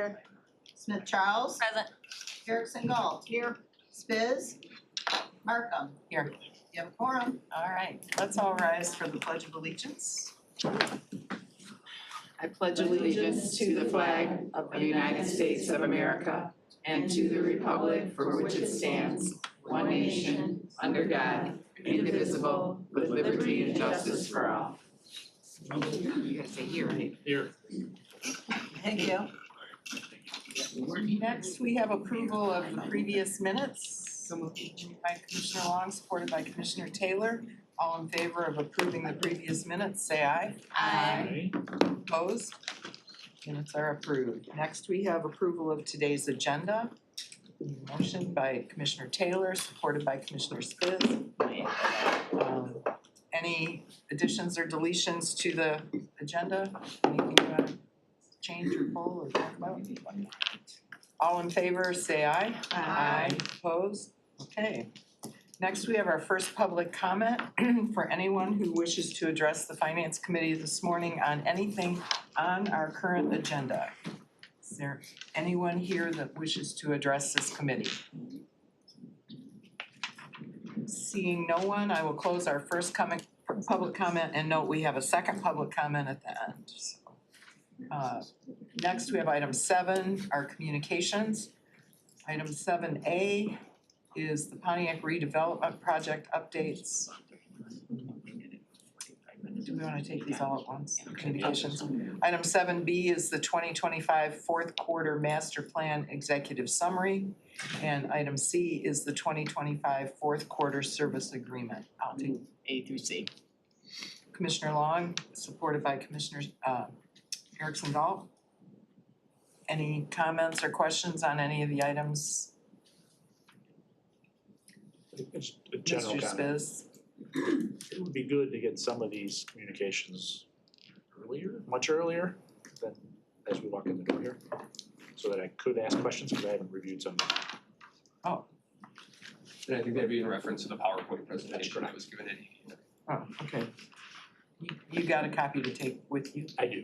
Here. Smith Charles. Present. Erickson Galt. Here. Spiz. Markham. Here. You have a quorum. All right, let's all rise for the Pledge of Allegiance. I pledge allegiance to the flag of the United States of America and to the republic for which it stands, one nation, under God, indivisible, with liberty and justice for all. You gotta say here, right? Here. Thank you. Next, we have approval of the previous minutes. So moved by Commissioner Long, supported by Commissioner Taylor. All in favor of approving the previous minutes, say aye. Aye. Opposed? Minutes are approved. Next, we have approval of today's agenda. Motion by Commissioner Taylor, supported by Commissioner Spiz. Any additions or deletions to the agenda? Anything you want to change or pull or talk about? All in favor, say aye. Aye. Opposed? Okay. Next, we have our first public comment for anyone who wishes to address the Finance Committee this morning on anything on our current agenda. Is there anyone here that wishes to address this committee? Seeing no one, I will close our first public comment and note we have a second public comment at the end. Next, we have item 7, our communications. Item 7A is the Pontiac redevelopment project updates. Do we wanna take these all at once? Communications. Item 7B is the 2025 fourth quarter master plan executive summary. And item C is the 2025 fourth quarter service agreement. I'll take A through C. Commissioner Long, supported by Commissioner Erickson Galt. Any comments or questions on any of the items? It's a general Mr. comment. Spiz? It would be good to get some of these communications earlier, much earlier than as we walk in the door here. So that I could ask questions because I haven't reviewed some. Oh, And I think that'd be in reference to the PowerPoint presentation I was given in. oh, okay. You got a copy to take with you? I do.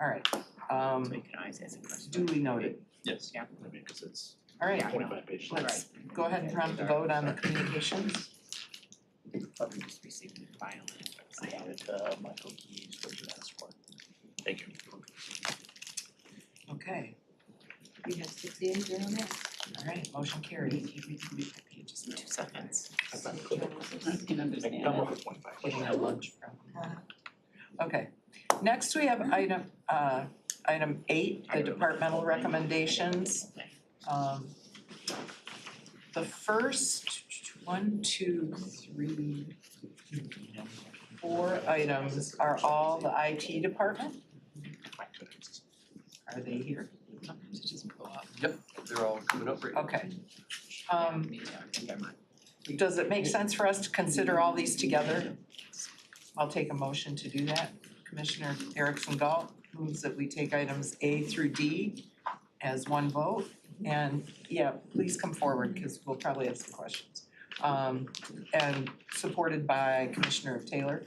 All right, So you can always ask a question. duly noted. Yes. I mean, because it's All right, 25 pages. let's go ahead and prompt the vote on the communications. Probably just received the file. I have it, Michael Keys, what you asked for. Thank you. Okay, You have 6 days on that? all right, motion carried. Just 2 seconds. I thought I could. You can I understand. can come up with 25. Getting a lunch from. Okay, next we have item 8, the departmental recommendations. The first 1, 2, 3, 4 items are all the IT department. Are they here? Yep, they're all coming up right now. Okay. Does it make sense for us to consider all these together? I'll take a motion to do that. Commissioner Erickson Galt moves that we take items A through D as one vote. And yeah, please come forward because we'll probably have some questions. And supported by Commissioner Taylor.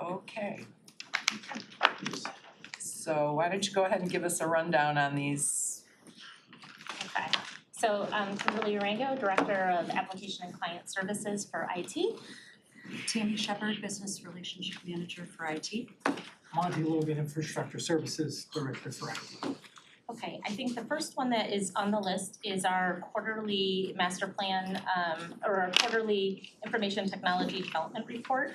Okay. So why don't you go ahead and give us a rundown on these? Okay, so Kimberly Rango, Director of Application and Client Services for IT. Tammy Shepherd, Business Relationship Manager for IT. Monty Logan, Infrastructure Services Director for IT. Okay, I think the first one that is on the list is our quarterly master plan, or our quarterly information technology development report.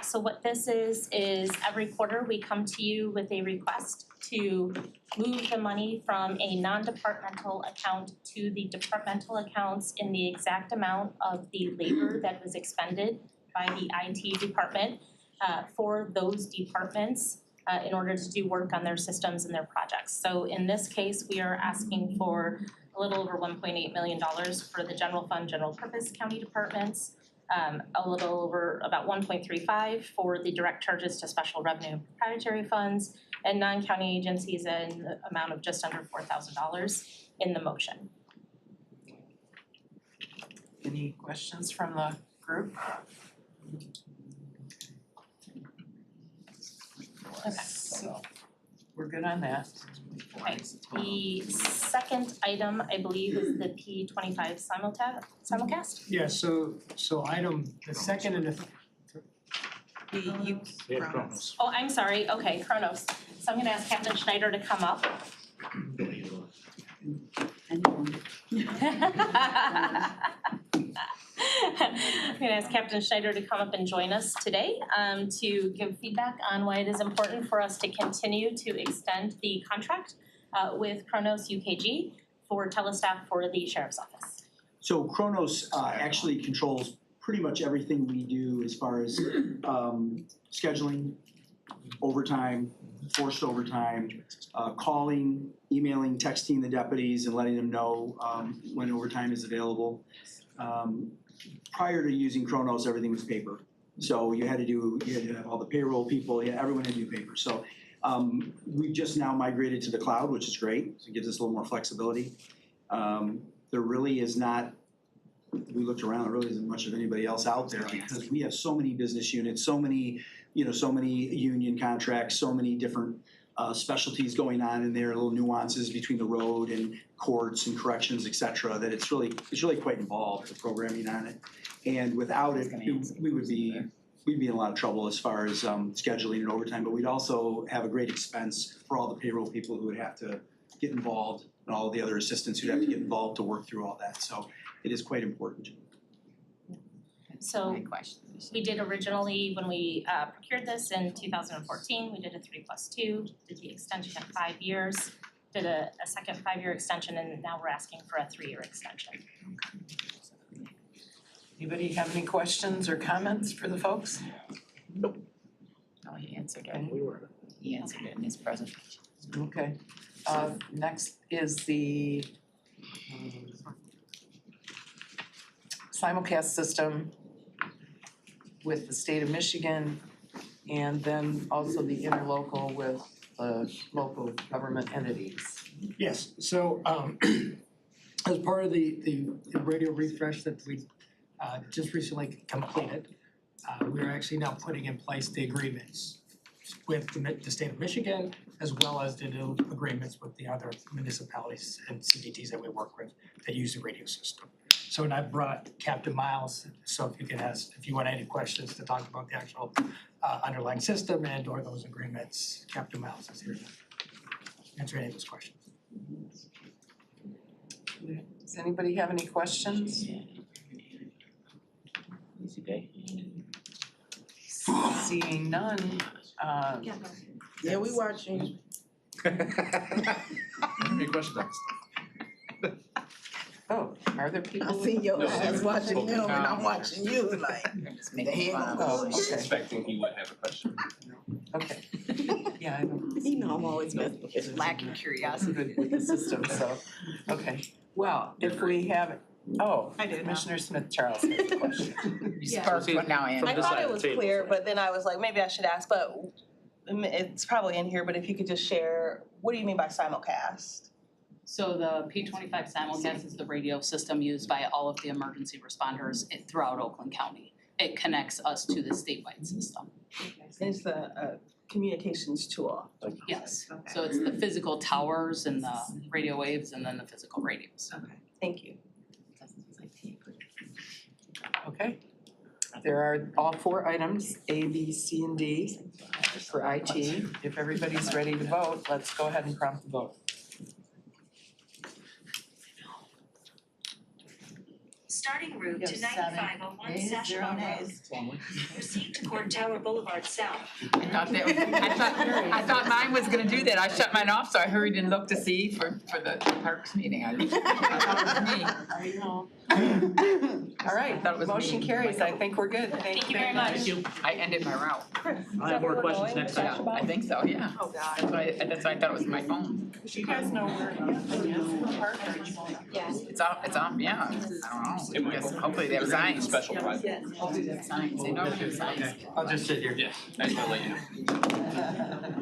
So what this is every quarter we come to you with a request to move the money from a non-departmental account to the departmental accounts in the exact amount of the labor that was expended by the IT department for those departments in order to do work on their systems and their projects. So in this case, we are asking for a little over $1.8 million for the general fund, general purpose county departments, a little over about 1.35 for the direct charges to special revenue and proprietary funds, and non-county agencies in the amount of just under $4,000 in the motion. Any questions from the group? So we're good on that. Okay. The second item, I believe, is the P25 simulcast. Yeah, so the second and the We have Kronos. Oh, I'm sorry, okay, Kronos. So I'm gonna ask Captain Schneider to come up. I'm gonna ask Captain Schneider to come up and join us today to give feedback on why it is important for us to continue to extend the contract with Kronos UKG for telestaff for the Sheriff's Office. So Kronos actually controls pretty much everything we do as far as scheduling, overtime, forced overtime, calling, emailing, texting the deputies and letting them know when overtime is available. Prior to using Kronos, everything was paper. So you had to have all the payroll people, everyone had to do paper. So we've just now migrated to the cloud, which is great. So it gives us a little more flexibility. There really is not, we looked around, there really isn't much of anybody else out there because we have so many business units, so many union contracts, so many different specialties going on in there, little nuances between the road and courts and corrections, et cetera, that it's really quite involved, the programming on it. And without it, we'd be in a lot of trouble as far as scheduling and overtime, but we'd also have a great expense for all the payroll people who would have to get involved and all the other assistants who'd have to get involved to work through all that. So it is quite important. So we did originally, when we procured this in 2014, we did a 3+2, did the extension at 5 years, did a second 5-year extension, and now we're asking for a 3-year extension. Anybody have any questions or comments for the folks? Oh, he answered it. We were. He answered it in his presentation. Okay. Next is the simulcast system with the state of Michigan and then also the interlocal with the local government entities. Yes, so as part of the radio refresh that we just recently completed, we're actually now putting in place the agreements with the state of Michigan as well as the new agreements with the other municipalities and CDTs that we work with that use the radio system. So and I brought Captain Miles, so if you want any questions to talk about the actual underlying system and or those agreements, Captain Miles is here to answer any of those questions. Does anybody have any questions? Easy day. Seeing none, Yeah, we watching. Any questions on this? oh, are there people? I with- see your No, eyes watching them and I'm watching you like. Just making fun of Oh, him. okay, Expecting he would have a question. okay. Yeah, I know. You know I'm always messing with his lacking I'm curiosity. good with the system, so, okay. Well, if we have, I do now. Commissioner Smith Charles has a question. You sparked one now, Andy. From I this thought side it of the was table, clear, so- but then I was like, maybe I should ask, but it's probably in here, but if you could just share, what do you mean by simulcast? So the P25 simulcast is the radio system used by all of the emergency responders throughout Oakland County. It connects us to the statewide system. It's the communications tool. Yes, Okay. so it's the physical towers and the radio waves and then the physical radios. Okay, thank you. Okay. There are all 4 items, A, B, C, and D for IT. If everybody's ready to vote, let's go ahead and prompt the vote. Starting route to Yes, 9501 Nays, 0 Sashaba Road. nays. Proceed to Court Tower Boulevard South. I thought mine was gonna do that. I shut mine off, so I hurried and looked to see for the Parks meeting. I thought it was me. All right, Thought it was motion me. carries. I think we're good. Thank you very much. I ended my route. I have more questions next time. Yeah, I think so, yeah. Oh, God. That's why I thought it was my phone. You guys know where partners. It's off, yeah. I don't know. It might- Guess hopefully they have They're gonna need signs. Special project. Signs, they normally have signs. I'll just sit here. Yeah, I just wanna let you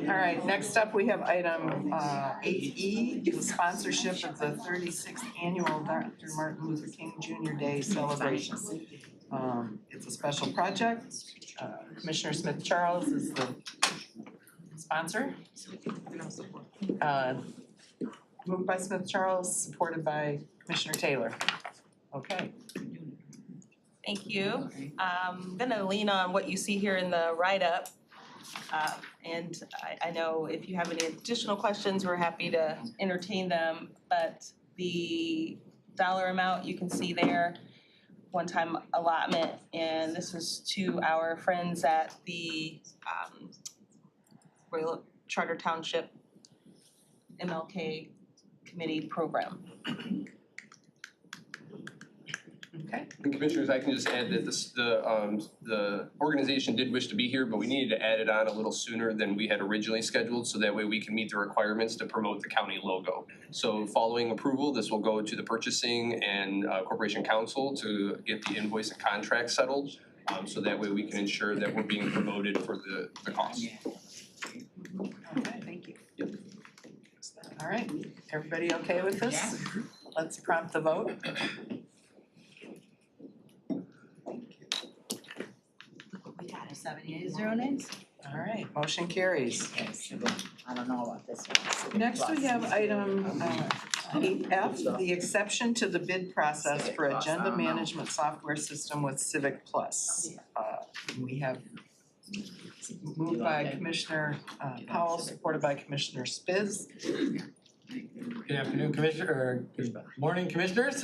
know. All right, next up, we have item 8E, the sponsorship of the 36th annual Dr. Martin Luther King Jr. Day celebration. It's a special project. Commissioner Smith Charles is the sponsor. Moved by Smith Charles, supported by Commissioner Taylor. Okay. Thank you. I'm gonna lean on what you see here in the write-up. And I know if you have any additional questions, we're happy to entertain them. But the dollar amount you can see there, one-time allotment, and this was to our friends at the Royal Charter Township MLK Committee Program. Okay. And Commissioners, I can just add that the organization did wish to be here, but we needed to add it on a little sooner than we had originally scheduled, so that way we can meet the requirements to promote the county logo. So following approval, this will go to the purchasing and corporation council to get the invoice and contract settled. So that way we can ensure that we're being promoted for the cost. Okay, thank you. All right, everybody okay with this? Let's prompt the vote. We got a 7 yeas, 0 nays. All right, motion carries. I don't know about this one. Next, we have item 8F, the exception to the bid process for agenda management software system with Civic Plus. We have moved by Commissioner Powell, supported by Commissioner Spiz. Good afternoon, Commissioner, or good morning, Commissioners.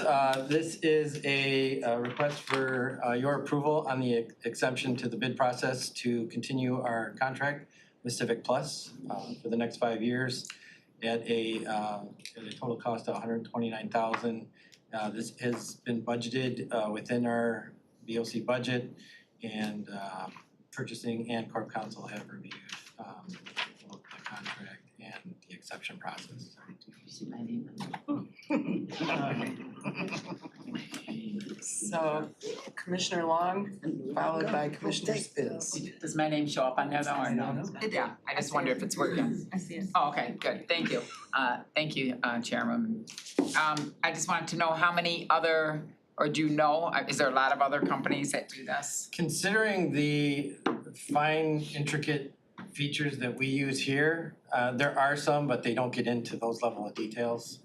This is a request for your approval on the exemption to the bid process to continue our contract with Civic Plus for the next 5 years at a total cost of $129,000. This has been budgeted within our BOC budget, and purchasing and corp counsel have reviewed both the contract and the exception process. So Commissioner Long, followed by Commissioner Spiz. Does my name show up on there though or no? Yeah, I just wonder if it's working. I see it. Oh, okay, good, thank you. Thank you, Chairman. I just wanted to know how many other, or do you know, is there a lot of other companies that do this? Considering the fine, intricate features that we use here, there are some, but they don't get into those level of details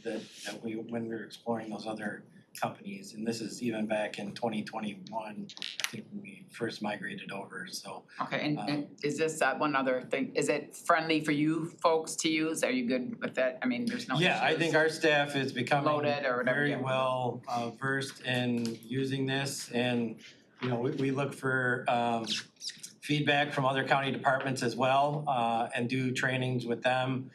that we, when we were exploring those other companies. And this is even back in 2021, I think when we first migrated over, so. Okay, and is this one other thing, is it friendly for you folks to use? Are you good with that? I mean, there's no issues? Yeah, I think our staff is becoming Loaded or whatever, very yeah. well versed in using this, and you know, we look for feedback from other county departments as well, and do trainings with them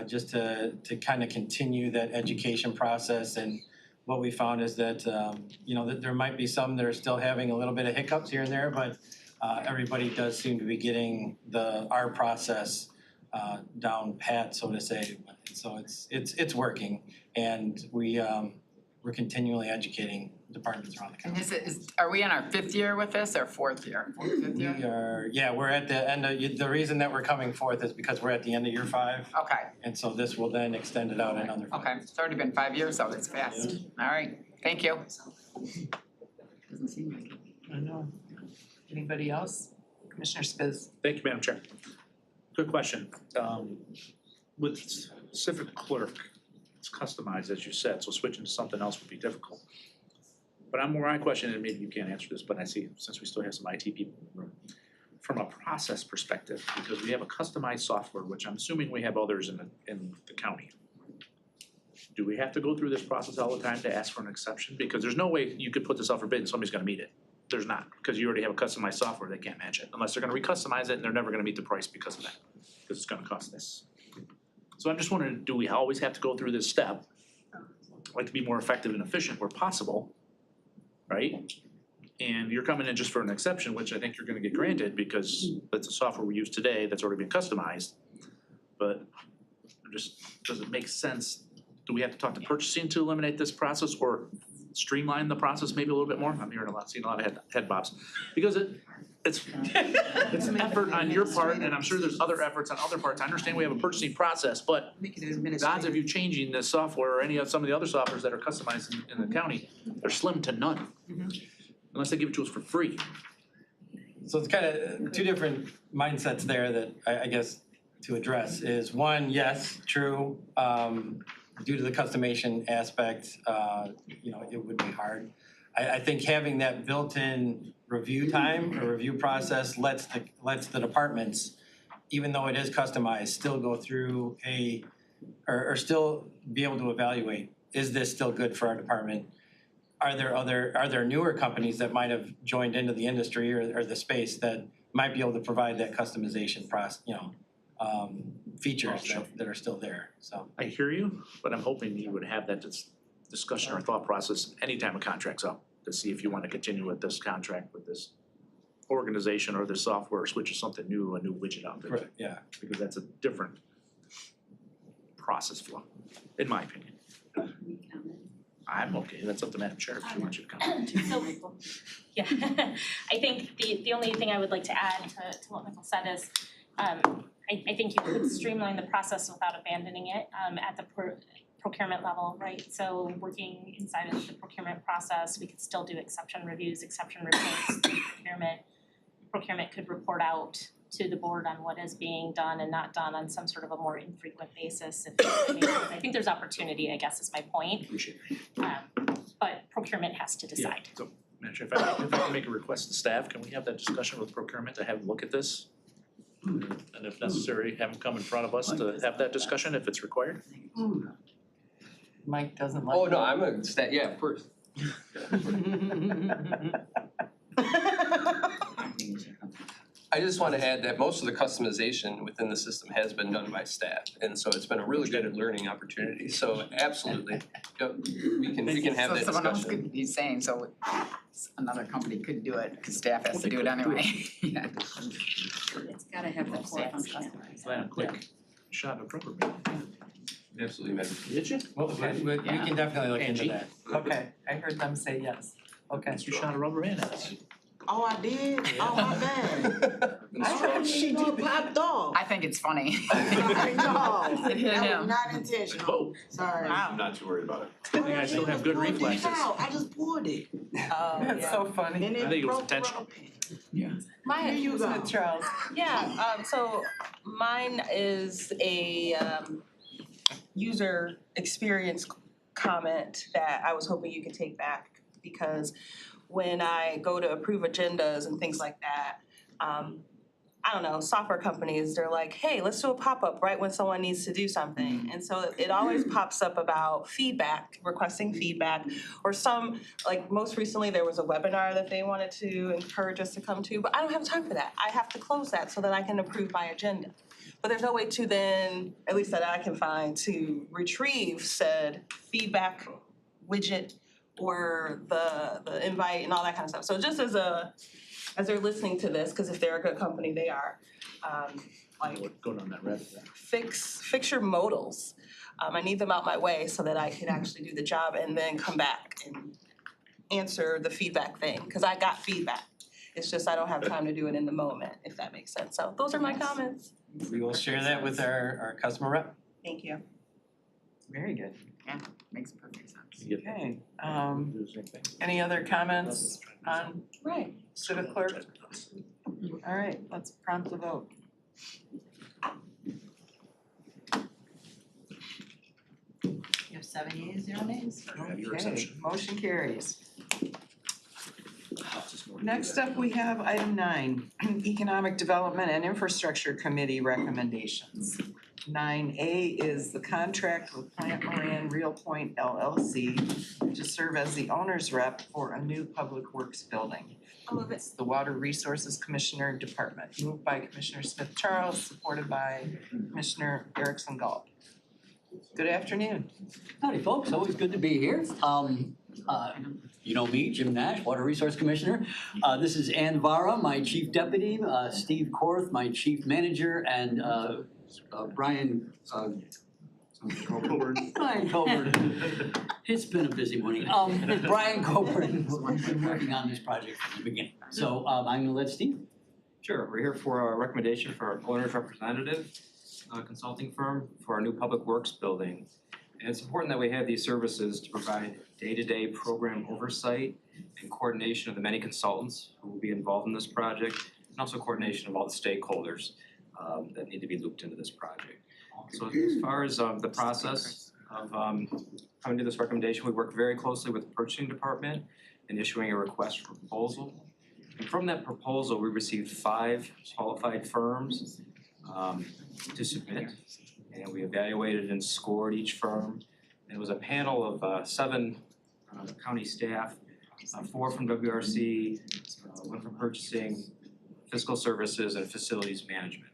just to kind of continue that education process. And what we found is that you know, that there might be some that are still having a little bit of hiccups here and there, but everybody does seem to be getting our process down pat, so to say. So it's working, and we're continually educating departments around the And county. are we in our 5th year with this or 4th year? 5th year? We are, yeah, we're at the end of, the reason that we're coming forth is because we're at the end of year 5. Okay, And so this will then extend it out another 5. okay, it's already been 5 years, so it's fast. All right, thank you. Doesn't seem like it. I know. Anybody else? Commissioner Spiz. Thank you, Madam Chair. Good question. With Civic Clerk, it's customized, as you said, so switching to something else would be difficult. But my question, and maybe you can't answer this, but I see, since we still have some IT people in the room, from a process perspective, because we have a customized software, which I'm assuming we have others in the county. Do we have to go through this process all the time to ask for an exception? Because there's no way you could put this out for bid and somebody's gonna meet it. There's not, because you already have a customized software, they can't match it, unless they're gonna re-customize it and they're never gonna meet the price because of that, because it's gonna cost this. So I'm just wondering, do we always have to go through this step? I'd like to be more effective and efficient where possible, right? And you're coming in just for an exception, which I think you're gonna get granted because that's a software we use today that's already been customized. But does it make sense? Do we have to talk to purchasing to eliminate this process or streamline the process maybe a little bit more? I'm seeing a lot of head bobs. Because it's an effort on your part, and I'm sure there's other efforts on other parts. I understand we have a purchasing process, but the odds of you changing this software or any of some of the other softwares that are customized in the county, they're slim to none. Unless they give it to us for free. So it's kind of two different mindsets there that I guess to address is one, yes, true, due to the customization aspect, it would be hard. I think having that built-in review time or review process lets the departments, even though it is customized, still go through or still be able to evaluate, is this still good for our department? Are there newer companies that might have joined into the industry or the space that might be able to provide that customization features that are still there, so. I hear you, but I'm hoping you would have that discussion or thought process anytime a contract's up, to see if you want to continue with this contract with this organization or this software, or switch to something new, a new widget out there. Right, yeah. Because that's a different process flow, in my opinion. I'm okay, that's up to Madam Chair if she wants you to comment. So, yeah, I think the only thing I would like to add to what Michael said is, I think you could streamline the process without abandoning it at the procurement level, right? So working inside of the procurement process, we could still do exception reviews, exception reports, procurement. Procurement could report out to the board on what is being done and not done on some sort of a more infrequent basis. I think there's opportunity, I guess is my point. Appreciate it. But procurement has to decide. So, Madam Chair, if I can make a request to staff, can we have that discussion with procurement to have a look at this? And if necessary, have them come in front of us to have that discussion if it's required? Mike doesn't like. Oh, no, I'm a yeah, of course. I just want to add that most of the customization within the system has been done by staff, and so it's been a really good learning opportunity. So absolutely, yep, we can have that So someone else discussion. could be saying, so another company could do it, because staff has to do it anyway. Yeah. It's gotta have the core functionality. Plan a quick shot of rubber band. Absolutely, Madam. Did you? Well, we can definitely look into Angie? that. Okay, I heard them say yes. Okay. You shot a rubber band at us. Oh, I did? Oh, my bad. I heard she just popped off. I think it's funny. I know. It hit That him. was not intentional. Sorry. Wow. Not too worried about it. I think I still have good Pulled it reflexes. out. I just pulled it. That's so funny. And I it think it was broke the intentional. rubber band. Mine, Here you go. Smith Charles. yeah, so mine is a user experience comment that I was hoping you could take back, because when I go to approve agendas and things like that, I don't know, software companies, they're like, hey, let's do a pop-up right when someone needs to do something. And so it always pops up about feedback, requesting feedback, or some, like most recently, there was a webinar that they wanted to encourage us to come to, but I don't have time for that. I have to close that so that I can approve my agenda. But there's no way to then, at least that I can find, to retrieve said feedback widget or the invite and all that kind of stuff. So just as they're listening to this, because if they're a good company, they are, like Go down that rabbit hole. fix your modals. I need them out my way so that I can actually do the job and then come back and answer the feedback thing, because I got feedback. It's just I don't have time to do it in the moment, if that makes sense. So those are my comments. We will share that with our customer rep. Thank you. Very good. Yeah, makes perfect sense. Okay, any other comments on civic clerk? All right, let's prompt the vote. You have 7 yeas, 0 nays? Have your Okay, exception. motion carries. Next up, we have item 9, Economic Development and Infrastructure Committee recommendations. 9A is the contract with Plant Moran Real Point LLC to serve as the owner's rep for a new public works building. It's the Water Resources Commissioner Department, moved by Commissioner Smith Charles, supported by Commissioner Erickson Galt. Good afternoon. Howdy folks, always good to be here. You know me, Jim Nash, Water Resource Commissioner. This is Ann Vara, my Chief Deputy, Steve Korth, my Chief Manager, and Brian Coburn. Brian Coburn. It's been a busy morning. Brian Coburn, who's been working on this project from the beginning. So I'm gonna let Steve. Sure, we're here for a recommendation for our owner's representative consulting firm for our new public works building. And it's important that we have these services to provide day-to-day program oversight and coordination of the many consultants who will be involved in this project, and also coordination of all the stakeholders. that need to be looped into this project. So as far as the process of coming to this recommendation, we worked very closely with the purchasing department in issuing a request for proposal. And from that proposal, we received 5 qualified firms to submit. And we evaluated and scored each firm. And it was a panel of 7 county staff, 4 from WRC, 1 from purchasing, fiscal services, and facilities management.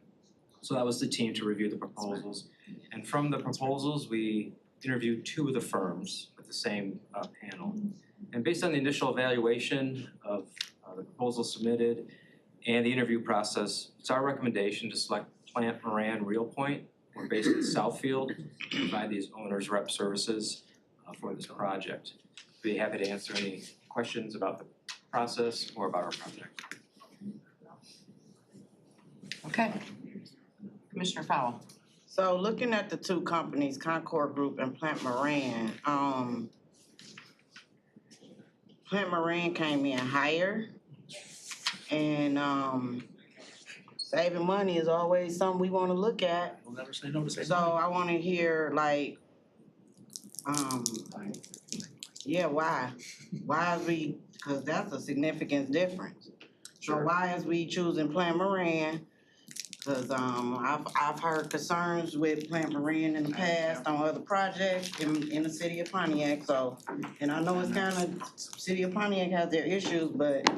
So that was the team to review the proposals. And from the proposals, we interviewed 2 of the firms with the same panel. And based on the initial evaluation of the proposal submitted and the interview process, it's our recommendation to select Plant Moran Real Point. We're based in Southfield, to provide these owners rep services for this project. Be happy to answer any questions about the process or about our project. Okay. Commissioner Powell. So looking at the 2 companies, Concord Group and Plant Moran, Plant Moran came in higher. And saving money is always something we wanna look at. We'll never say no to say So I wanna hear like, yeah, why? Why is we, cause that's a significant difference. So why is we choosing Plant Moran? Cause I've heard concerns with Plant Moran in the past on other projects in the city of Pontiac, so. And I know it's kinda, city of Pontiac has their issues, but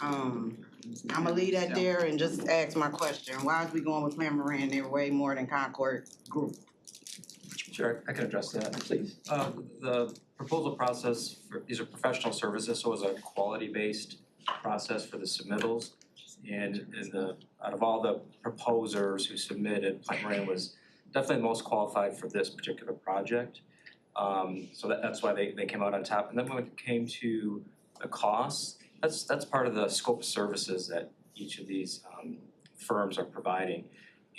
I'ma leave that there and just ask my question. Why is we going with Plant Moran? They're way more than Concord Group. Sure, I can address that. Please. The proposal process, these are professional services, so it was a quality-based process for the submittals. And out of all the proposers who submitted, Plant Moran was definitely the most qualified for this particular project. So that's why they came out on top. And then when it came to the costs, that's part of the scope of services that each of these firms are providing.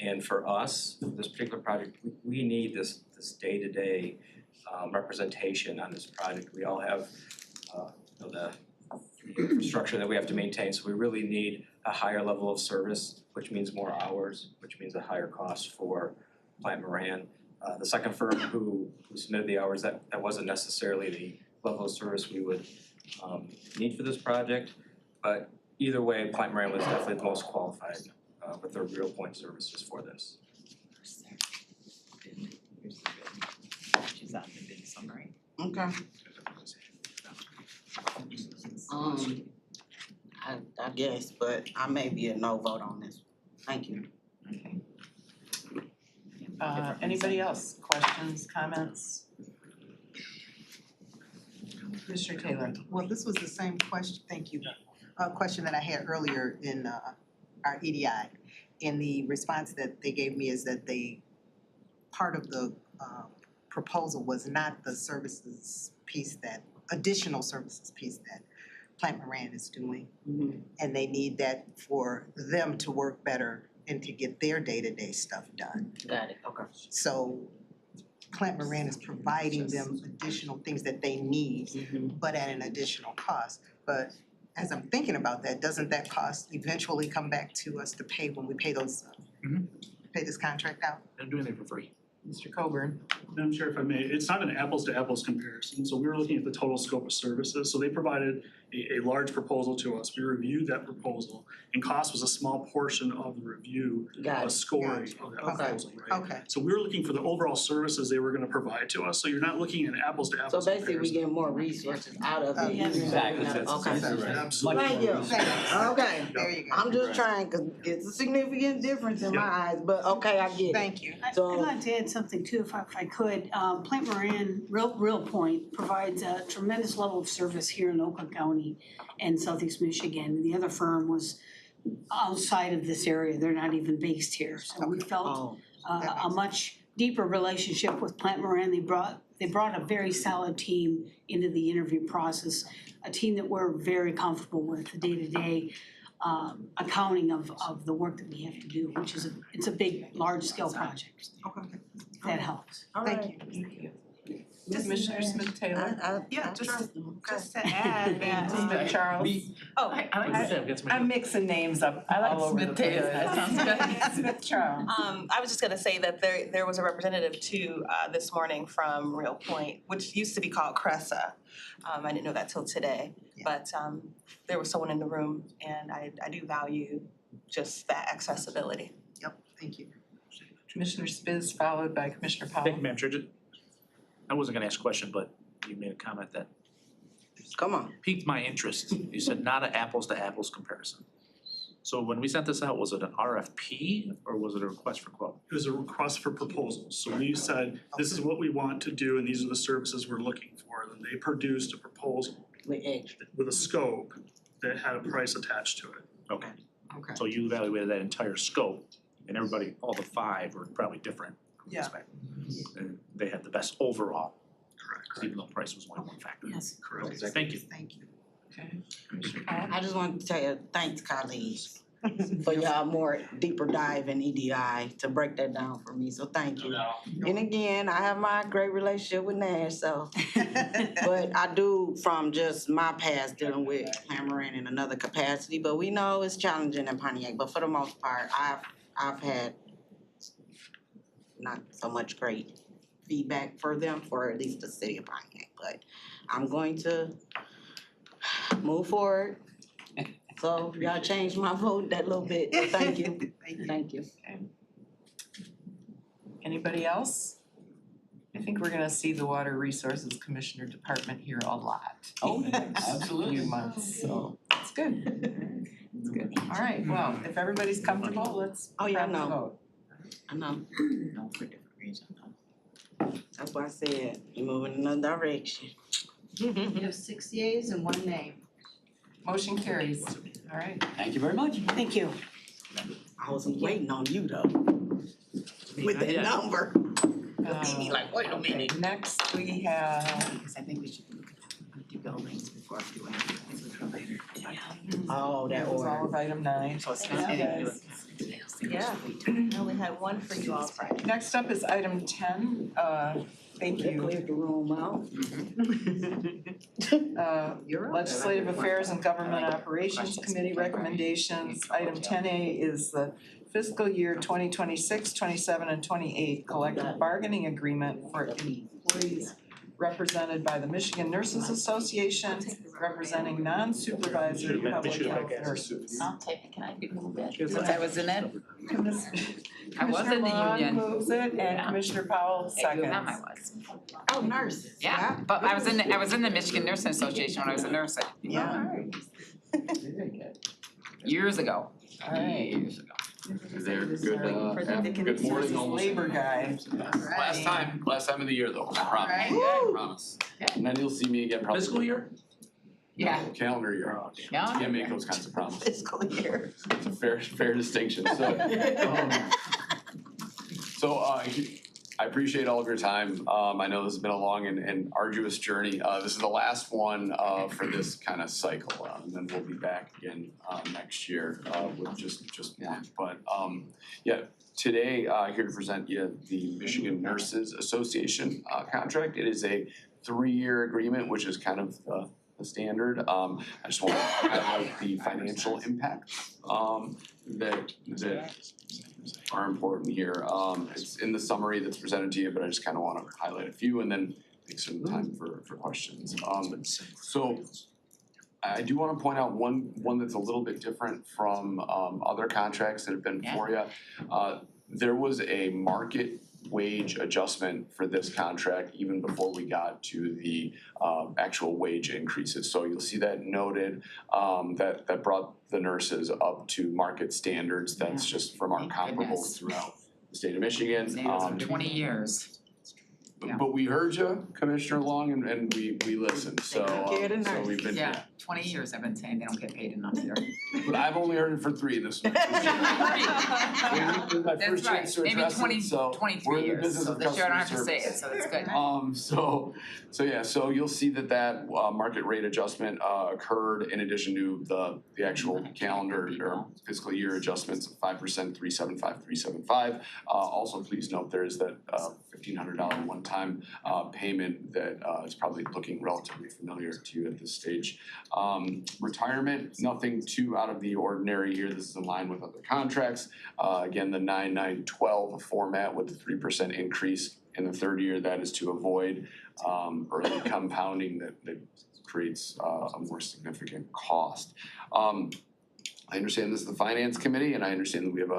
And for us, this particular project, we need this day-to-day representation on this project. We all have the infrastructure that we have to maintain, so we really need a higher level of service, which means more hours, which means a higher cost for Plant Moran. The second firm who submitted the hours, that wasn't necessarily the level of service we would need for this project, but either way, Plant Moran was definitely the most qualified with their Real Point services for this. She's on the big summary. Okay. I guess, but I may be a no vote on this. Thank you. Anybody else? Questions, comments? Commissioner Taylor. Well, this was the same question, thank you, question that I had earlier in our EDI. And the response that they gave me is that part of the proposal was not the services piece additional services piece that Plant Moran is doing. And they need that for them to work better and to get their day-to-day stuff done. Got it, okay. So Plant Moran is providing them additional things that they need, but at an additional cost. But as I'm thinking about that, doesn't that cost eventually come back to us to pay when we pay those, pay this contract out? They're doing it for free. Mr. Coburn. Madam Chair, if I may, it's not an apples to apples comparison, so we were looking at the total scope of services. So they provided a large proposal to us. We reviewed that proposal, and cost was a small portion of the review scoring of that proposal, right? Okay. So we were looking for the overall services they were gonna provide to us, so you're not looking at an apples to So apples basically, we comparison. get more resources out of it. Exactly. Okay. Absolutely. Thank you. Okay. There you go. I'm just trying, cause it's a significant difference in my eyes, but okay, I get it. Thank you. I'd So- like to add something too, if I could. Plant Moran, Real Point provides a tremendous level of service here in Oakland County and Southeast Michigan. The other firm was outside of this area, they're not even based here. So we felt a much deeper relationship with Plant Moran. They brought a very solid team into the interview process, a team that we're very comfortable with, the day-to-day accounting of the work that we have to do, which is it's a big, large-scale project. Okay. That helps. All Thank right. you. Commissioner Smith Taylor. Yeah, just to add that, Smith Charles. oh, I'm mixing names up I like all over the Smith place. Taylor, that sounds good. Smith Charles. I was just gonna say that there was a representative too this morning from Real Point, which used to be called Cressa. I didn't know that till today, but there was someone in the room and I do value just that accessibility. Yep, thank you. Commissioner Spiz followed by Commissioner Powell. Thank you, Madam Chair. I wasn't gonna ask a question, but you made a comment that Come on. piqued my interest. You said not an apples to apples comparison. So when we sent this out, was it an RFP or was it a request for quote? It was a request for proposals. So we said, this is what we want to do and these are the services we're looking for. Then they produced a proposal with a scope that had a price attached to it. Okay. Okay. So you evaluated that entire scope and everybody, all the five were probably different. Yeah. And they had the best overall. Correct. Even though price was only one factor. Yes. Correct. Thank you. Thank you. Okay. Commissioner Powell. I just want to tell you, thanks colleagues, for y'all more deeper dive in EDI to break that down for me, so thank you. And again, I have my great relationship with Nash, so, but I do from just my past dealing with Clamoran in another capacity, but we know it's challenging in Pontiac, but for the most part, I've had not so much great feedback for them, for at least the city of Pontiac, but I'm going to move forward. So y'all changed my vote that little bit, so thank you. Thank you. Anybody else? I think we're gonna see the Water Resources Commissioner Department here a lot. Oh, in the next absolutely. Few months, so it's good. It's good. All right, well, if everybody's comfortable, let's Oh, yeah, I prep the know. vote. I know. No, for different reasons. That's why I said, you're moving in another direction. You have 6 yeas and 1 nay. Motion carries. All right. Thank you very much. Thank you. I was waiting on you though, with that Yeah. number. Um, Like, wait a minute. okay, next we have, I think we should look at empty buildings before doing anything. Oh, that that was all order. of item 9. So it's Yeah. Yeah, I only had one for you all Friday. Next up is item 10. Thank That you. cleared the room out. Legislative Affairs and Government Operations Committee recommendations. Item 10A is the fiscal year 2026, 27, and 28 collective bargaining agreement for employees represented by the Michigan Nurses Association, representing non-supervisory public health nurses. I'll take it, can I move that? I was in it. I was Commissioner in the Long union. moves it and Yeah. Commissioner Powell seconds. I was. Oh, nurses. Yeah, but I was in the Michigan Nursing Association when I was a nurse. Yeah. Years ago. Alright. Years ago. They're good, Good morning, almost. Labor guy. Last time of the year though, I promise, Right. I promise. And then you'll see me again probably. Fiscal year? Yeah. No, calendar year. Yeah. Can't make those kinds of promises. Fiscal year. It's a fair distinction, so I appreciate all of your time. I know this has been a long and arduous journey. This is the last one for this kind of cycle, and then we'll be back again next year with just one. But yeah, today here to present you the Michigan Nurses Association contract. It is a 3-year agreement, which is kind of the standard. I just want to highlight the financial impact that are important here. It's in the summary that's presented to you, but I just kind of want to highlight a few and then take some time for questions. So I do want to point out one that's a little bit different from other contracts that have been before you. There was a market wage adjustment for this contract even before we got to the actual wage increases. So you'll see that noted, that brought the nurses up to market standards. That's just from our comparables throughout the state of Michigan. For 20 years. Yeah. But we heard you, Commissioner Long, and we listened, so Taking care of the so we've been, Yeah. 20 years I've been saying they don't get paid enough here. But I've only heard it for 3 this week. This is my That's first right, chance to maybe address 20, it, so 23 we're in the years, business so of this year I don't have to customer say it, service. so that's good. So you'll see that market rate adjustment occurred in addition to the actual calendar or fiscal year adjustments of 5%, 375. Also, please note there is that $1,500 one-time payment that is probably looking relatively familiar to you at this stage. Retirement, nothing too out of the ordinary here. This is in line with other contracts. Again, the 9-9-12 format with the 3% increase in the third year, that is to avoid early compounding that creates a more significant cost. I understand this is the finance committee, and I understand that we have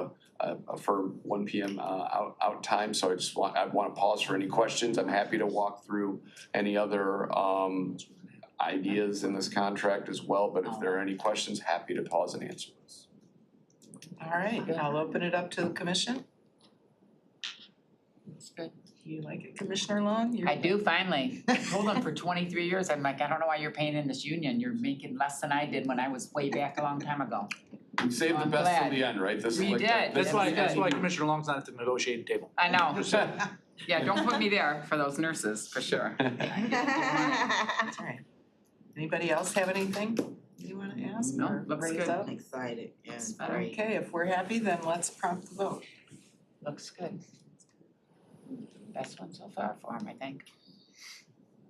a firm 1 p.m. out time, so I want to pause for any questions. I'm happy to walk through any other ideas in this contract as well, but if there are any questions, happy to pause and answer those. All right, I'll open it up to the commission. That's good. You like it, Commissioner Long? You're- I do, finally. Told them for 23 years, I'm like, I don't know why you're paying in this union, you're making less than I did when I was way back a long time ago. We saved the I'm best till glad. the end, right? This is We like did. the- That's why Commissioner Long's not at the negotiating table. I know. Yeah, don't put me there for those nurses, for sure. That's right. Anybody else have anything you wanna ask No, or looks raise good. up? Excited, yeah. Great. Okay, if we're happy, then let's prompt the vote. Looks good. Best one so far for him, I think.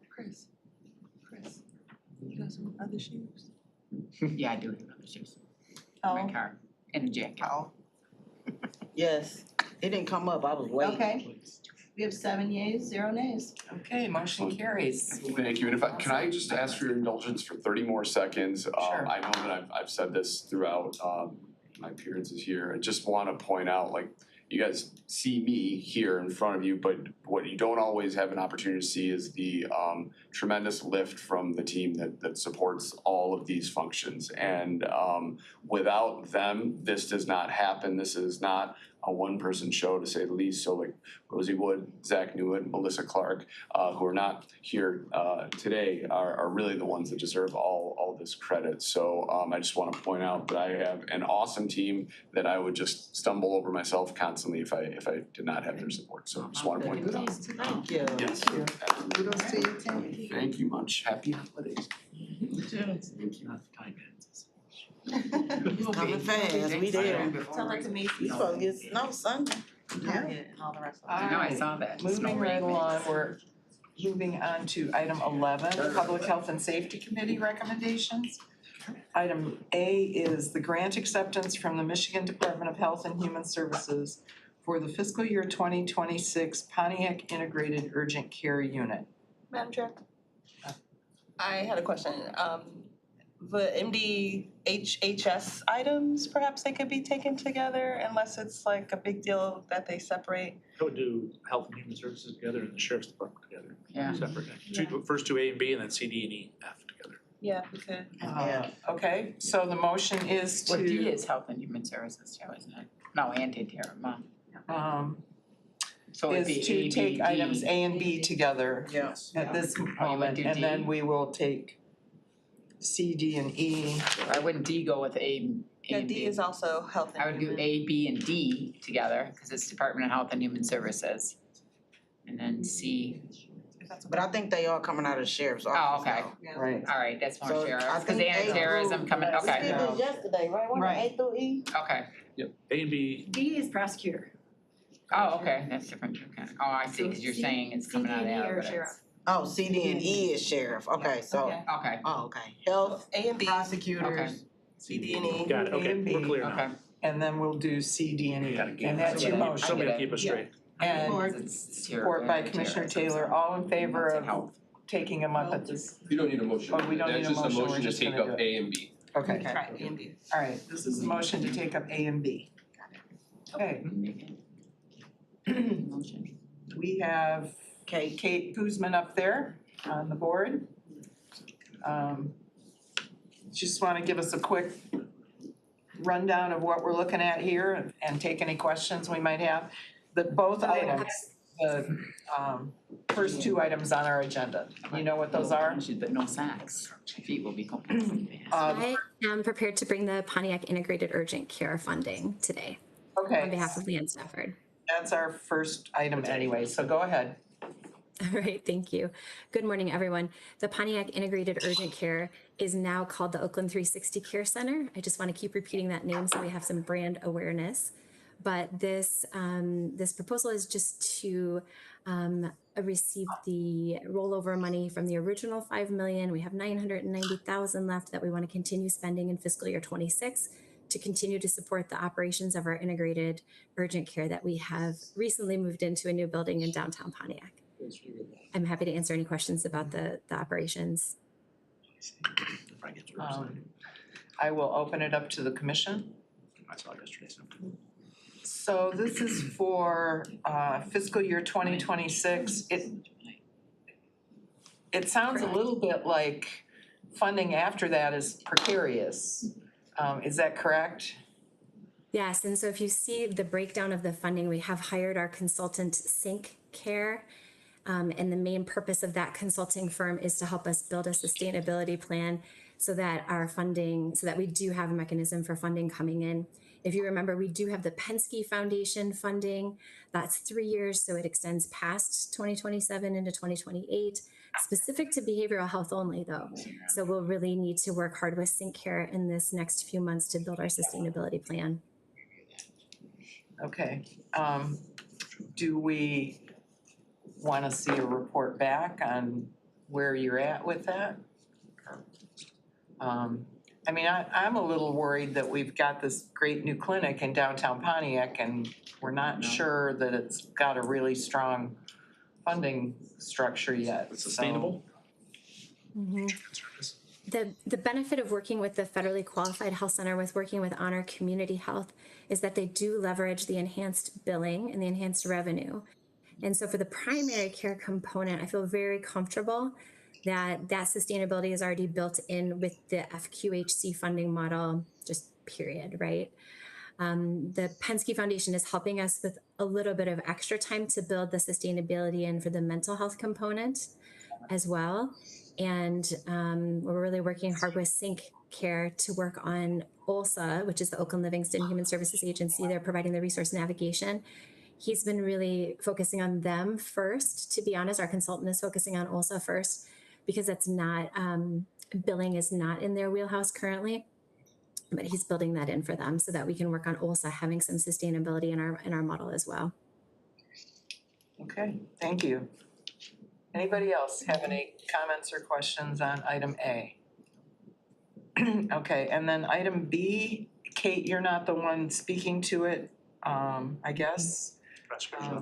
Chris, you got some other shoes? Yeah, I do have other shoes. My car, and a jacket. Oh. Yes, it didn't come up, I was waiting. Okay, we have 7 yeas, 0 nays. Okay, motion carries. Thank you, and can I just ask for your indulgence for 30 more seconds? Sure. I know that I've said this throughout my appearances here. I just wanna point out, like, you guys see me here in front of you, but what you don't always have an opportunity to see is the tremendous lift from the team that supports all of these functions. And without them, this does not happen. This is not a one-person show, to say the least. So like Rosie Wood, Zach Newitt, Melissa Clark, who are not here today, are really the ones that deserve all this credit. So I just want to point out that I have an awesome team that I would just stumble over myself constantly if I did not have their support. So I just want to point that out. Thank you. Yes. Kudos to your team. Thank you much. Happy holidays. Thank you. It's coming fast, we there. Tell it to me. We supposed to get snow Sunday. Yeah, and all the rest of I know, I saw that. Moving right along, we're moving on to item 11, Public Health and Safety Committee recommendations. Item A is the grant acceptance from the Michigan Department of Health and Human Services for the fiscal year 2026 Pontiac Integrated Urgent Care Unit. Madam Chair? I had a question. The MDHHS items, perhaps they could be taken together unless it's like a big deal that they separate? I would do Health and Human Services together and the Sheriff's Department together. Yeah. Separate. First two A and B and then C, D, and E, F together. Yeah, we could. Okay, so the motion is to. Well, D is Health and Human Services, too, isn't it? No, anti-terror, So it'd be is A, to B, take D. items A and B together Yes. at this would moment, do and D? then we will take C, D, and E. Why wouldn't D go with A Yeah, and D B? is also health and I would do human. A, B, and D together, because it's Department of Health and Human Services. And then C, But I think they all coming out of the sheriff's office. okay. now. Right. All right, that's more So, I sheriffs, because think the A anti-terrorism through- coming, We okay, did this yesterday, right? Wasn't it Right. A through E? okay. A and B, D is prosecutor. Oh, okay, that's different, okay. Oh, I see, because you're C- saying it's coming out of CD there, or but it's. sheriff. Oh, CD and E is sheriff, okay, so, Okay. Okay, oh, okay. Health, A and B, prosecutors, C, D, and E. got it, A okay, and B. we're clear now. okay. And then we'll do C, D, and E, Gotta keep and it- that's your somebody- motion. Somebody I get keep us straight. And It's support by Commissioner Taylor, all in favor That's of health. taking them up at this, You don't need a motion. Oh, we don't need a That's just motion, a we're motion to just take gonna up do it. A and B. okay. Right, A and B. All right, this is the motion to take up A and B. Okay, Motion. we have Kate Guzman up there on the board. Just wanna give us a quick rundown of what we're looking at here and take any questions we might have. Both items, the first two items on our agenda. You know what those are? But no socks. Feet will be completely fast. I am prepared to bring the Pontiac Integrated Urgent Care funding today Okay. on behalf of Leanne Stafford. That's our first item anyway, so go ahead. All right, thank you. Good morning, everyone. The Pontiac Integrated Urgent Care is now called the Oakland 360 Care Center. I just want to keep repeating that name so we have some brand awareness. But this proposal is just to receive the rollover money from the original $5 million. We have $990,000 left that we want to continue spending in fiscal year 26 to continue to support the operations of our integrated urgent care that we have recently moved into a new building in downtown Pontiac. I'm happy to answer any questions about the operations. I will open it up to the commission. I saw it yesterday. So this is for fiscal year 2026. It sounds a little bit like funding after that is precarious. Is that correct? Yes, and so if you see the breakdown of the funding, we have hired our consultant Sync Care. And the main purpose of that consulting firm is to help us build a sustainability plan so that we do have a mechanism for funding coming in. If you remember, we do have the Penske Foundation funding. That's 3 years, so it extends past 2027 into 2028, specific to behavioral health only though. So we'll really need to work hard with Sync Care in this next few months to build our sustainability plan. Okay. Do we want to see a report back on where you're at with that? I mean, I'm a little worried that we've got this great new clinic in downtown Pontiac and we're not sure that it's got a really strong funding structure yet. It's sustainable? The benefit of working with the federally qualified health center with working with Honor Community Health is that they do leverage the enhanced billing and the enhanced revenue. And so for the primary care component, I feel very comfortable that sustainability is already built in with the FQHC funding model, just period, right? The Penske Foundation is helping us with a little bit of extra time to build the sustainability in for the mental health component as well. And we're really working hard with Sync Care to work on OLSA, which is the Oakland Livingston Human Services Agency. They're providing the resource navigation. He's been really focusing on them first. To be honest, our consultant is focusing on OLSA first because that's not, billing is not in their wheelhouse currently, but he's building that in for them so that we can work on OLSA having some sustainability in our model as well. Okay, thank you. Anybody else have any comments or questions on item A? Okay, and then item B, Kate, you're not the one speaking to it, I guess.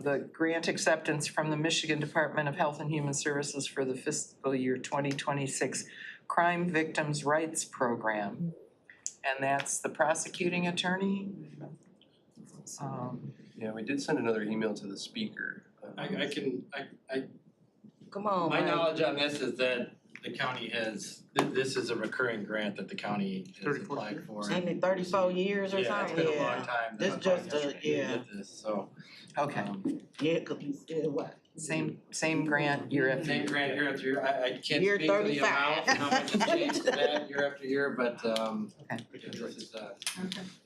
The grant acceptance from the Michigan Department of Health and Human Services for the fiscal year 2026 Crime Victims' Rights Program. And that's the prosecuting attorney. Yeah, we did send another email to the speaker. Come on, My Mike. knowledge on this is that the county has, this is a recurring grant that the county has applied for. Ain't it 34 years or Yeah, something? it's been a long time. This just Get this, so. Okay. Yeah, 'cause you still what? Same grant year after year. Same grant year after year. I can't Year speak to the 35. amount and how much has changed that year after year, but this is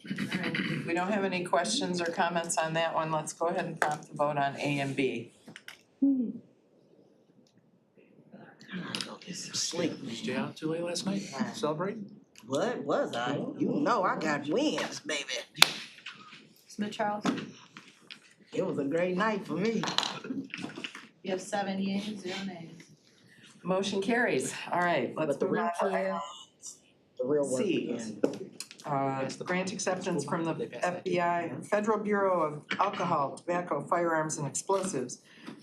If we don't have any questions or comments on that one, let's go ahead and prompt the vote on A and B. Sleep. Did you stay out too late last night? Celebrate? What was I? You know I got wins, baby. Smith Charles, It was a great night for me. you have 7 yeas, 0 nays. Motion carries. All right, let's But the move real on. The real work C. began. Grant acceptance from the FBI, Federal Bureau of Alcohol, Tobacco, Firearms, and Explosives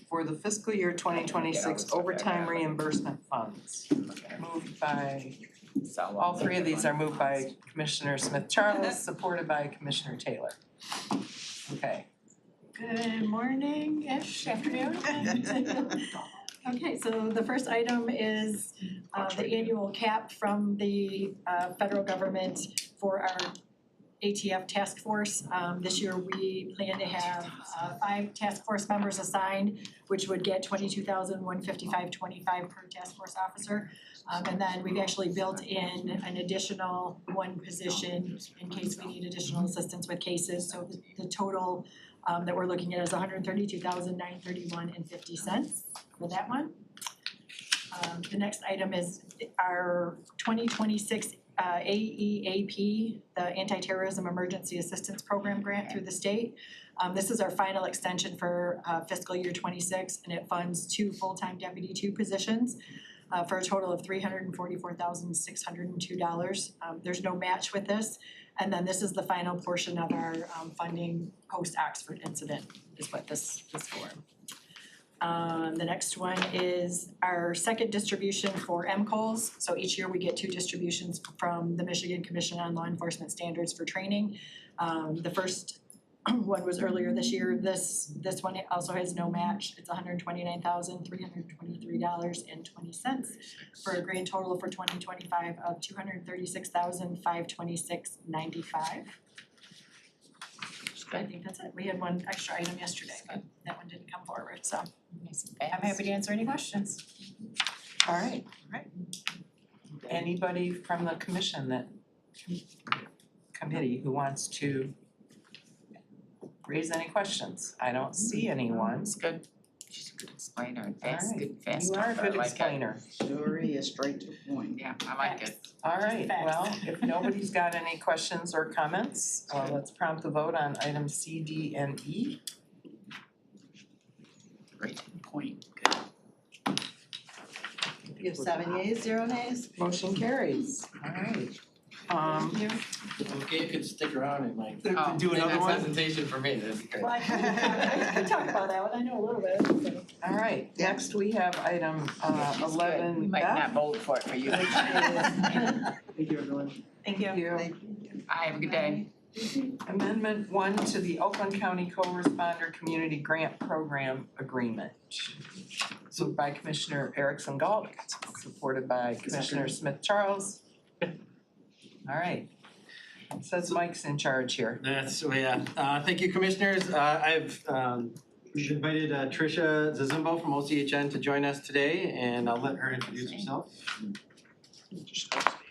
for the fiscal year 2026 overtime reimbursement funds. Moved by, all three of these are moved by Commissioner Smith Charles, supported by Commissioner Taylor. Okay. Good morning-ish, afternoon. Okay, so the first item is the annual cap from the federal government for our ATF task force. This year we plan to have 5 task force members assigned, which would get $22,155.25 per task force officer. And then we've actually built in an additional 1 position in case we need additional assistance with cases. So the total that we're looking at is $132,931.50 for that one. The next item is our 2026 AEAP, the Anti-Terrorism Emergency Assistance Program grant through the state. This is our final extension for fiscal year '26, and it funds 2 full-time Deputy 2 positions for a total of $344,602. There's no match with this. And then this is the final portion of our funding post-Oxford incident is what this is for. The next one is our second distribution for MCOLS. So each year we get 2 distributions from the Michigan Commission on Law Enforcement Standards for training. The first one was earlier this year. This one also has no match. It's $129,323.20 for a grand total for 2025 of $236,526.95. I think that's it. We had 1 extra item yesterday, but that one didn't come forward, so I'm happy to answer any questions. All right. Anybody from the commission committee who wants to raise any questions? I don't see anyone. It's good. She's a good explainer, Alright. good, fast You are a talker, I good like it. explainer. Sure is, straight to the point. Yeah, I like it. All right, Facts. well, if nobody's got any questions or comments, let's prompt the vote on items C, D, and E. Great point. You have 7 yeas, 0 nays? Motion carries. All right. Okay, you could stick around and like Oh, do another one? presentation for me, that'd be great. Well, I can talk about that one. I know a little bit, so. All right, next we have item Yeah, she's good. 11 We might not vote for it for you. Which is- Thank you, everyone. Thank you. Bye, have a good day. Amendment 1 to the Oakland County Co-Responder Community Grant Program Agreement. Moved by Commissioner Erickson Galt, supported by Commissioner Smith Charles. All right. It says Mike's in charge here. Thank you, commissioners. We've invited Tricia Zazimbo from OCHN to join us today, and I'll let her introduce herself.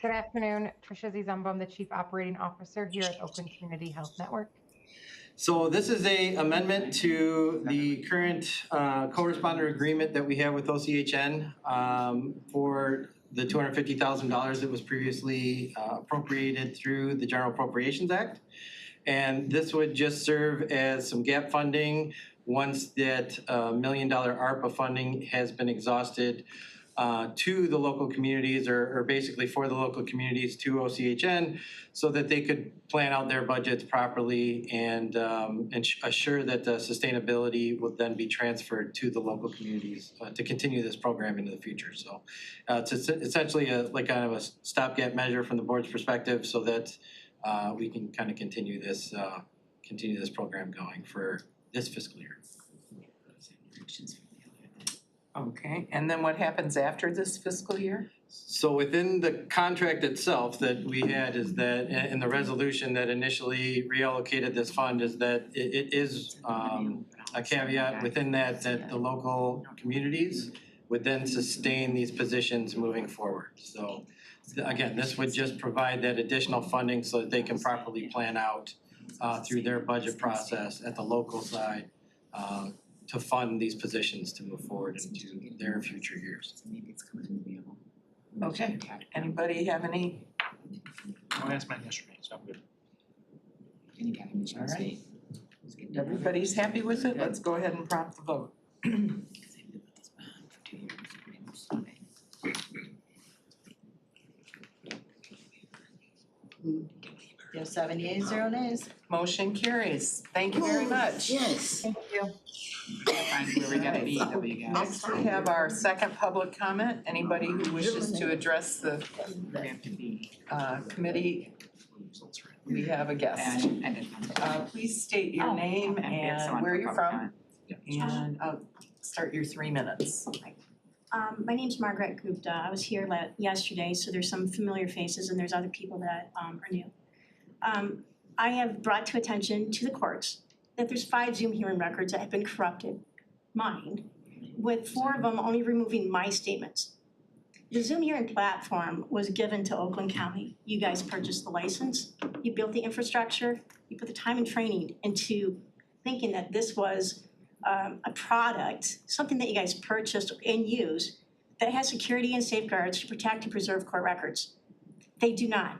Good afternoon, Tricia Zizumbo, I'm the Chief Operating Officer here at Oakland Community Health Network. So this is a amendment to the current co-responder agreement that we have with OCHN for the $250,000 that was previously appropriated through the General Appropriations Act. And this would just serve as some gap funding once that $1 million ARPA funding has been exhausted to the local communities or basically for the local communities to OCHN so that they could plan out their budgets properly and assure that the sustainability will then be transferred to the local communities to continue this program into the future. So it's essentially like kind of a stopgap measure from the board's perspective so that we can kind of continue this program going for this fiscal year. Okay, and then what happens after this fiscal year? So within the contract itself that we had is that, in the resolution that initially reallocated this fund is that it is a caveat within that the local communities would then sustain these positions moving forward. So again, this would just provide that additional funding so that they can properly plan out through their budget process at the local side to fund these positions to move forward into their future years. Okay, anybody have any? I asked mine yesterday, so I'm good. All right. Everybody's happy with it? Let's go ahead and prompt the vote. You have 7 yeas, 0 nays? Motion carries. Thank you very much. Yes. Thank you. Find where we gotta be, that we got. Next, we have our second public comment. Anybody who wishes to address the committee, we have a guest. Please state your name and where you're from, and start your 3 minutes. My name's Margaret Gupta. I was here yesterday, so there's some familiar faces and there's other people that are new. I have brought to attention to the courts that there's 5 Zoom hearing records that have been corrupted, mine, with 4 of them only removing my statements. The Zoom hearing platform was given to Oakland County. You guys purchased the license, you built the infrastructure, you put the time and training into thinking that this was a product, something that you guys purchased and used that has security and safeguards to protect and preserve court records. They do not.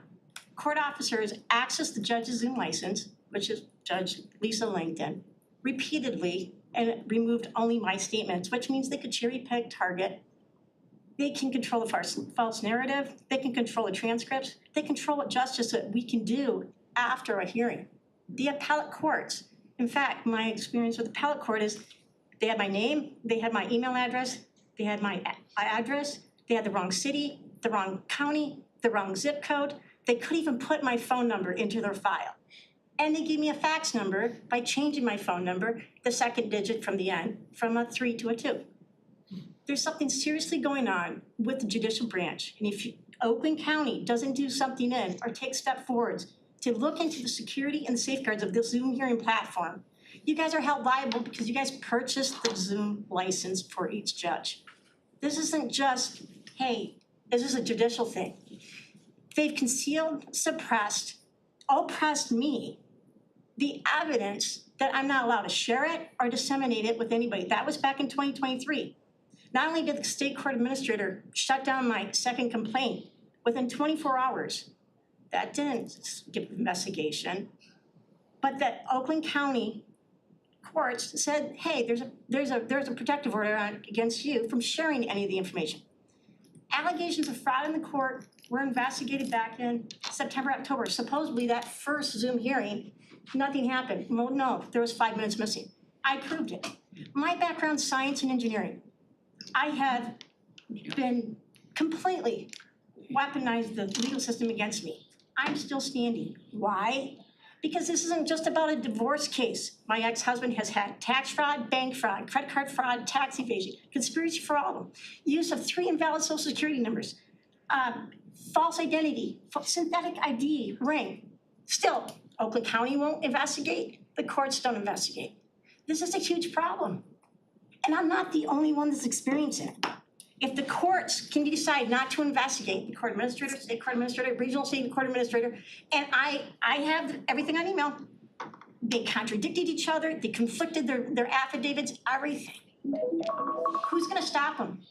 Court officers access the judge's Zoom license, which is Judge Lisa Langdon, repeatedly and removed only my statements, which means they could cherry pick, target. They can control the false narrative, they can control the transcripts, they control what justice that we can do after a hearing. The appellate courts, in fact, my experience with appellate court is they had my name, they had my email address, they had my address, they had the wrong city, the wrong county, the wrong zip code. They couldn't even put my phone number into their file. And they gave me a fax number by changing my phone number, the second digit from the end, from a 3 to a 2. There's something seriously going on with the judicial branch. And if Oakland County doesn't do something in or take step forwards to look into the security and safeguards of this Zoom hearing platform, you guys are held liable because you guys purchased the Zoom license for each judge. This isn't just, hey, this is a judicial thing. They've concealed, suppressed, oppressed me, the evidence that I'm not allowed to share it or disseminate it with anybody. That was back in 2023. Not only did the state court administrator shut down my second complaint within 24 hours, that didn't skip the investigation, but that Oakland County courts said, hey, there's a protective order against you from sharing any of the information. Allegations of fraud in the court were investigated back in September, October. Supposedly that first Zoom hearing, nothing happened. Well, no, there was 5 minutes missing. I proved it. My background's science and engineering. I have been completely weaponized the legal system against me. I'm still standing. Why? Because this isn't just about a divorce case. My ex-husband has had tax fraud, bank fraud, credit card fraud, tax evasion, conspiracy for all of them, use of 3 invalid social security numbers, false identity, synthetic ID, ring. Still, Oakland County won't investigate, the courts don't investigate. This is a huge problem. And I'm not the only one that's experiencing it. If the courts can decide not to investigate, the court administrator, state court administrator, regional state court administrator, and I have everything on email, they contradicted each other, they conflicted their affidavits, everything. Who's gonna stop them?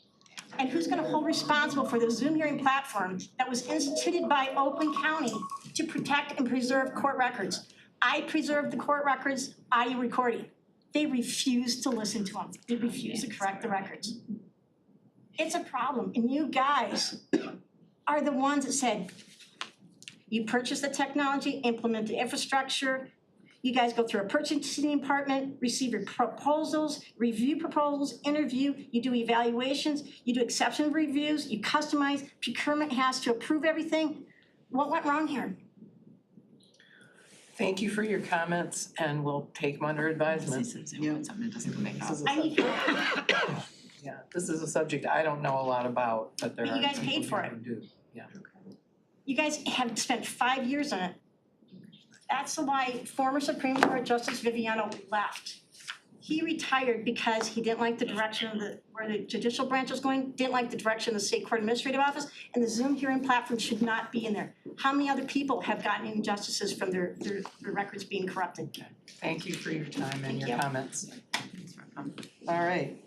And who's gonna hold responsible for the Zoom hearing platform that was instituted by Oakland County to protect and preserve court records? I preserved the court records, audio recording. They refuse to listen to them. They refuse to correct the records. It's a problem, and you guys are the ones that said, you purchase the technology, implement the infrastructure, you guys go through a purchasing department, receive your proposals, review proposals, interview, you do evaluations, you do exception reviews, you customize, procurement has to approve everything. What went wrong here? Thank you for your comments, and we'll take them under advisement. Yeah, this is a subject I don't know a lot about, but there But are you guys people paid for who it. do. Yeah. You guys have spent 5 years on it. That's why former Supreme Court Justice Viviano left. He retired because he didn't like the direction of where the judicial branch was going, didn't like the direction of the state court administrative office, and the Zoom hearing platform should not be in there. How many other people have gotten injustices from their records being corrupted? Thank you for your time and Thank your you. comments. All right.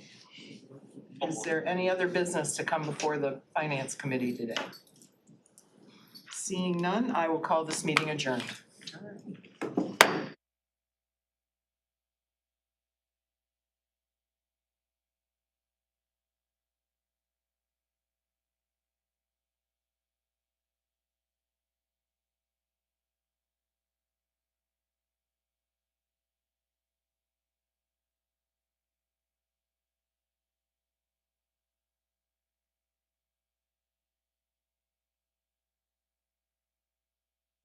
Is there any other business to come before the Finance Committee today? Seeing none, I will call this meeting adjourned.